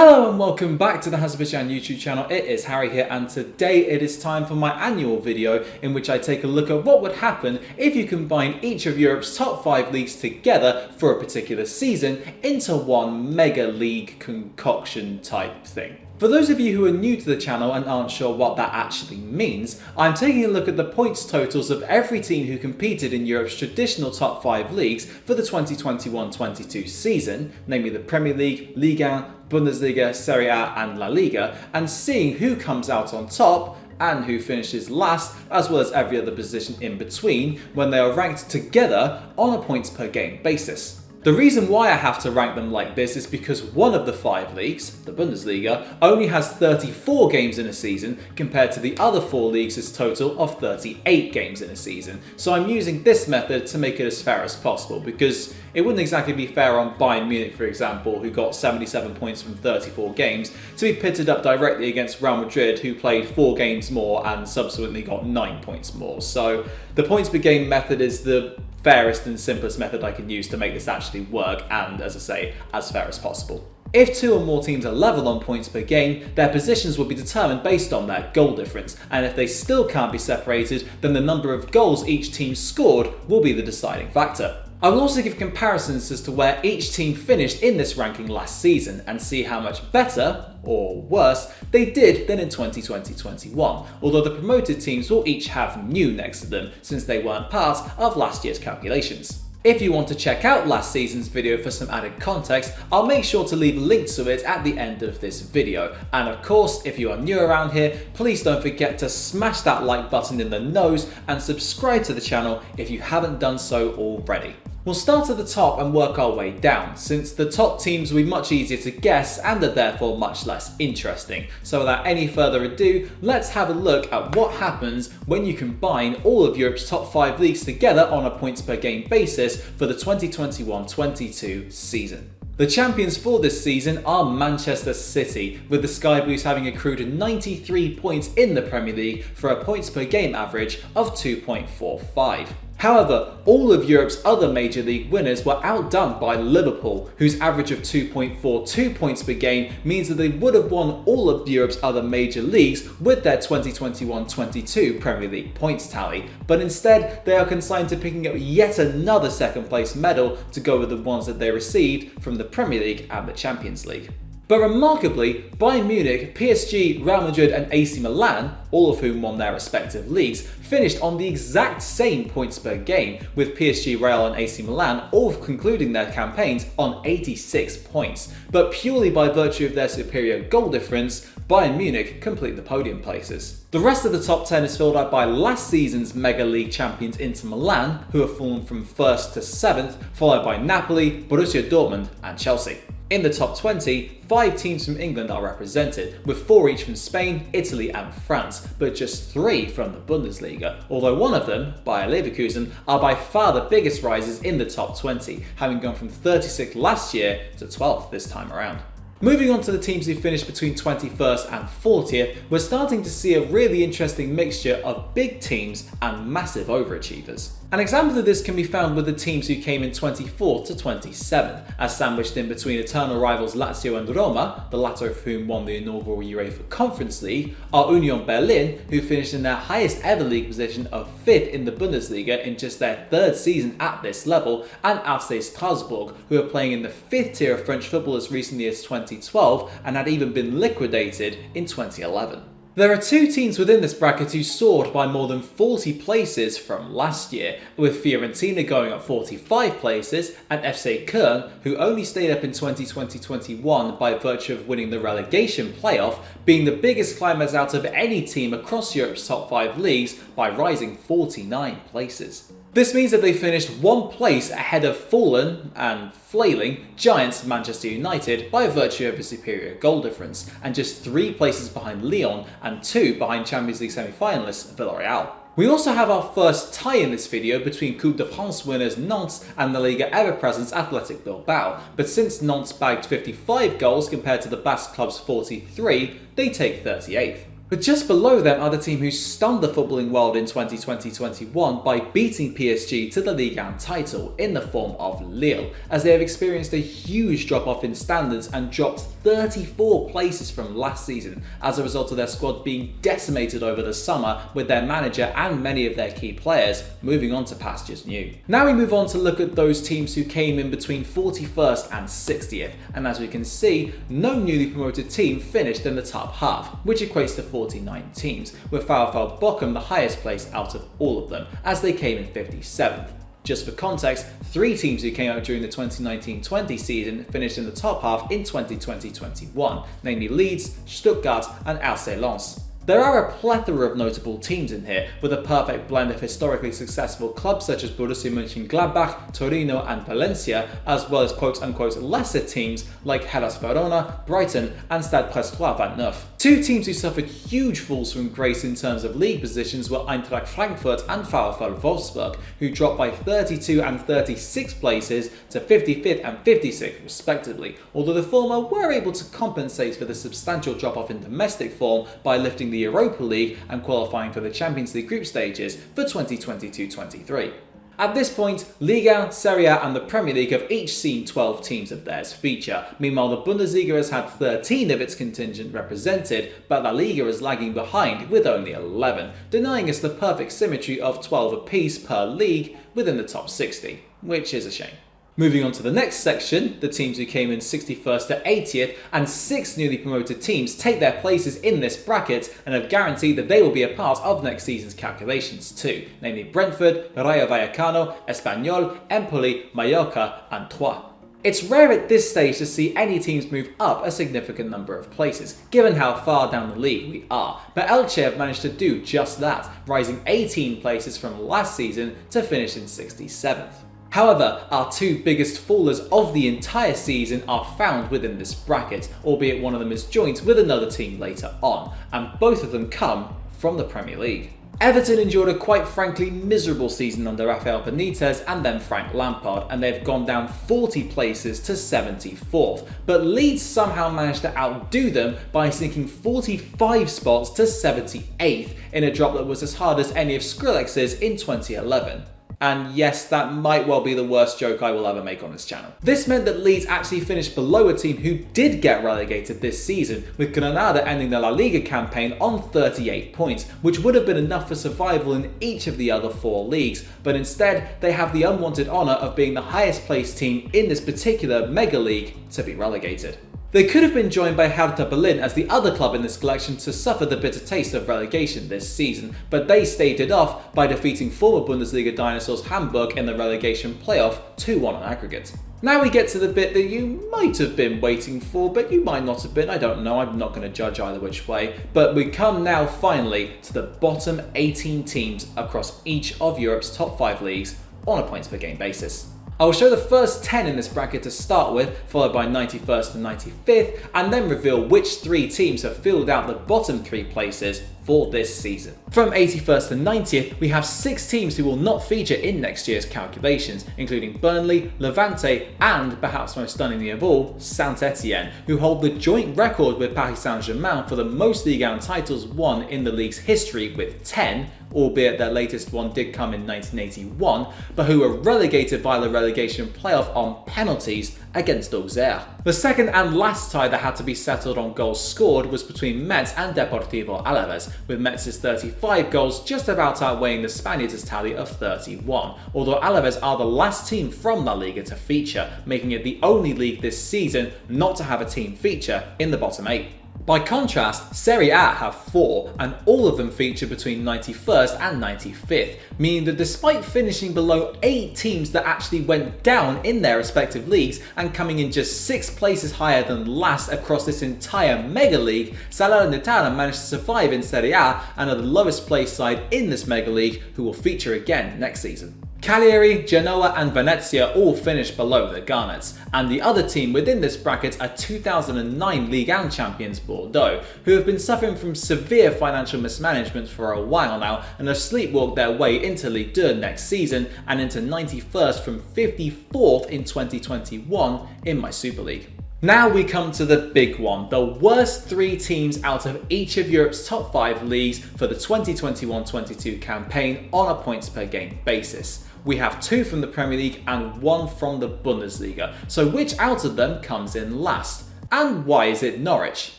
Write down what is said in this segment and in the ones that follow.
Hello and welcome back to the JamesFR YouTube channel. It is Harry here, and today it is time for my annual video in which I take a look at what would happen if you combine each of Europe's top 5 leagues together for a particular season into one mega league concoction type thing. For those of you who are new to the channel and aren't sure what that actually means, I'm taking a look at the points totals of every team who competed in Europe's traditional top 5 leagues for the 2021-22 season, namely the Premier League, Liga, Bundesliga, Serie A and La Liga, and seeing who comes out on top and who finishes last, as well as every other position in between when they are ranked together on a points per game basis. The reason why I have to rank them like this is because one of the 5 leagues, the Bundesliga, only has 34 games in a season compared to the other 4 leagues' total of 38 games in a season. So I'm using this method to make it as fair as possible, because it wouldn't exactly be fair on Bayern Munich, for example, who got 77 points from 34 games, to be pitted up directly against Real Madrid, who played 4 games more and subsequently got 9 points more. So the points per game method is the fairest and simplest method I can use to make this actually work, and as I say, as fair as possible. If 2 or more teams are level on points per game, their positions will be determined based on their goal difference, and if they still can't be separated, then the number of goals each team scored will be the deciding factor. I will also give comparisons as to where each team finished in this ranking last season and see how much better, or worse, they did than in 2020-21, although the promoted teams will each have new next to them since they weren't part of last year's calculations. If you want to check out last season's video for some added context, I'll make sure to leave a link to it at the end of this video. And of course, if you are new around here, please don't forget to smash that like button in the nose and subscribe to the channel if you haven't done so already. We'll start at the top and work our way down, since the top teams will be much easier to guess and are therefore much less interesting. So without any further ado, let's have a look at what happens when you combine all of Europe's top 5 leagues together on a points per game basis for the 2021-22 season. The champions for this season are Manchester City, with the Sky Blues having accrued 93 points in the Premier League for a points per game average of 2.45. However, all of Europe's other major league winners were outdone by Liverpool, whose average of 2.42 points per game means that they would have won all of Europe's other major leagues with their 2021-22 Premier League points tally, but instead they are consigned to picking up yet another second place medal to go with the ones that they received from the Premier League and the Champions League. But remarkably, Bayern Munich, PSG, Real Madrid and AC Milan, all of whom won their respective leagues, finished on the exact same points per game, with PSG, Real and AC Milan all concluding their campaigns on 86 points. But purely by virtue of their superior goal difference, Bayern Munich complete the podium places. The rest of the top 10 is filled out by last season's Mega League champions Inter Milan, who have fallen from 1st to 7th, followed by Napoli, Borussia Dortmund and Chelsea. In the top 20, 5 teams from England are represented, with 4 each from Spain, Italy and France, but just 3 from the Bundesliga, although one of them, Bayer Leverkusen, are by far the biggest rises in the top 20, having gone from 36th last year to 12th this time around. Moving on to the teams who finished between 21st and 40th, we're starting to see a really interesting mixture of big teams and massive overachievers. An example of this can be found with the teams who came in 24th to 27th, as sandwiched in between eternal rivals Lazio and Roma, the latter of whom won the inaugural UEFA Conference League, are Union Berlin, who finished in their highest ever league position of 5th in the Bundesliga in just their 3rd season at this level, and RC Strasbourg, who are playing in the 5th tier of French football as recently as 2012 and had even been liquidated in 2011. There are 2 teams within this bracket who soared by more than 40 places from last year, with Fiorentina going up 45 places and FC Köln, who only stayed up in 2020-21 by virtue of winning the relegation playoff, being the biggest climbers out of any team across Europe's top 5 leagues by rising 49 places. This means that they finished 1 place ahead of fallen and flailing giants Manchester United by virtue of a superior goal difference, and just 3 places behind Lyon and 2 behind Champions League semi-finalists Villarreal. We also have our first tie in this video between Coupe de France winners Nantes and the Liga ever-present Athletic Bilbao, but since Nantes bagged 55 goals compared to the Basque club's 43, they take 38th. But just below them are the team who stunned the footballing world in 2020-21 by beating PSG to the Ligue 1 title in the form of Lille, as they have experienced a huge drop-off in standards and dropped 34 places from last season as a result of their squad being decimated over the summer, with their manager and many of their key players moving on to pastures new. Now we move on to look at those teams who came in between 41st and 60th, and as we can see, no newly promoted team finished in the top half, which equates to 49 teams, with VfL Bochum the highest place out of all of them, as they came in 57th. Just for context, 3 teams who came out during the 2019-20 season finished in the top half in 2020-21, namely Leeds, Stuttgart and RC Lens. There are a plethora of notable teams in here, with a perfect blend of historically successful clubs such as Borussia Mönchengladbach, Torino and Valencia, as well as quote-unquote lesser teams like Hellas Verona, Brighton and Stade Brestois 29. 2 teams who suffered huge falls from grace in terms of league positions were Eintracht Frankfurt and VfL Wolfsburg, who dropped by 32 and 36 places to 55th and 56th respectively, although the former were able to compensate for the substantial drop-off in domestic form by lifting the Europa League and qualifying for the Champions League group stages for 2022-23. At this point, Liga, Serie A and the Premier League have each seen 12 teams of theirs feature. Meanwhile, the Bundesliga has had 13 of its contingent represented, but La Liga is lagging behind with only 11, denying us the perfect symmetry of 12 apiece per league within the top 60, which is a shame. Moving on to the next section, the teams who came in 61st to 80th, and 6 newly promoted teams take their places in this bracket and have guaranteed that they will be a part of next season's calculations too, namely Brentford, Rayo Vallecano, Espanyol, Empoli, Mallorca and Troyes. It's rare at this stage to see any teams move up a significant number of places, given how far down the league we are, but Elche have managed to do just that, rising 18 places from last season to finish in 67th. However, our 2 biggest fallers of the entire season are found within this bracket, albeit one of them is joint with another team later on, and both of them come from the Premier League. Everton endured a quite frankly miserable season under Rafael Benitez and then Frank Lampard, and they've gone down 40 places to 74th, but Leeds somehow managed to outdo them by sinking 45 spots to 78th in a drop that was as hard as any of Skrillex's in 2011. And yes, that might well be the worst joke I will ever make on this channel. This meant that Leeds actually finished below a team who did get relegated this season, with Granada ending their La Liga campaign on 38 points, which would have been enough for survival in each of the other 4 leagues, but instead they have the unwanted honour of being the highest placed team in this particular mega league to be relegated. They could have been joined by Hertha Berlin as the other club in this collection to suffer the bitter taste of relegation this season, but they staved it off by defeating former Bundesliga dinosaurs Hamburg in the relegation playoff 2-1 on aggregate. Now we get to the bit that you might have been waiting for, but you might not have been, I don't know, I'm not going to judge either which way. But we come now finally to the bottom 18 teams across each of Europe's top 5 leagues on a points per game basis. I will show the first 10 in this bracket to start with, followed by 91st and 95th, and then reveal which 3 teams have filled out the bottom 3 places for this season. From 81st to 90th, we have 6 teams who will not feature in next year's calculations, including Burnley, Levante, and, perhaps most stunningly of all, Saint-Etienne, who hold the joint record with Paris Saint-Germain for the most Ligue 1 titles won in the league's history with 10, albeit their latest one did come in 1981, but who were relegated via the relegation playoff on penalties against Auxerre. The second and last tie that had to be settled on goals scored was between Metz and Deportivo Alaves, with Metz's 35 goals just about outweighing the Spaniards' tally of 31, although Alaves are the last team from La Liga to feature, making it the only league this season not to have a team feature in the bottom 8. By contrast, Serie A have 4, and all of them feature between 91st and 95th, meaning that despite finishing below 8 teams that actually went down in their respective leagues and coming in just 6 places higher than last across this entire mega league, Salernitana managed to survive in Serie A and are the lowest placed side in this mega league, who will feature again next season. Cagliari, Genoa and Venezia all finished below the Garnets, and the other team within this bracket are 2009 Ligue 1 champions Bordeaux, who have been suffering from severe financial mismanagement for a while now and have sleepwalked their way into Ligue 2 next season and into 91st from 54th in 2021 in my Super League. Now we come to the big one, the worst 3 teams out of each of Europe's top 5 leagues for the 2021-22 campaign on a points per game basis. We have 2 from the Premier League and 1 from the Bundesliga. So which out of them comes in last? And why is it Norwich?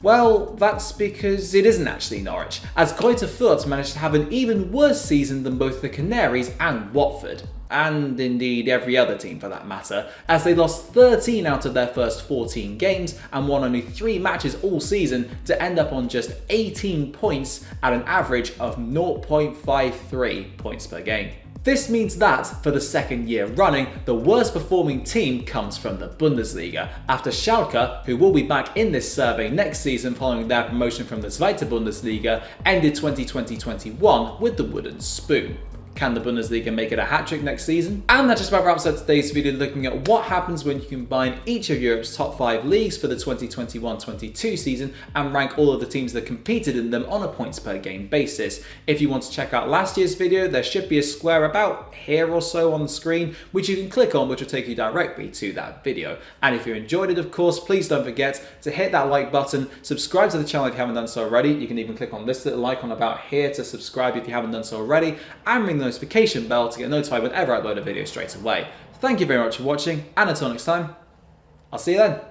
Well, that's because it isn't actually Norwich, as Greuther Fürth managed to have an even worse season than both the Canaries and Watford. And indeed every other team for that matter, as they lost 13 out of their first 14 games and won only 3 matches all season to end up on just 18 points at an average of 0.53 points per game. This means that, for the second year running, the worst performing team comes from the Bundesliga, after Schalke, who will be back in this survey next season following their promotion from the Zweite Bundesliga, ended 2020-21 with the wooden spoon. Can the Bundesliga make it a hat-trick next season? And that just about wraps up today's video, looking at what happens when you combine each of Europe's top 5 leagues for the 2021-22 season and rank all of the teams that competed in them on a points per game basis. If you want to check out last year's video, there should be a square about here or so on the screen, which you can click on, which will take you directly to that video. And if you enjoyed it, of course, please don't forget to hit that like button, subscribe to the channel if you haven't done so already. You can even click on this little icon about here to subscribe if you haven't done so already, and ring the notification bell to get notified whenever I upload a video straight away. Thank you very much for watching, and until next time, I'll see you then.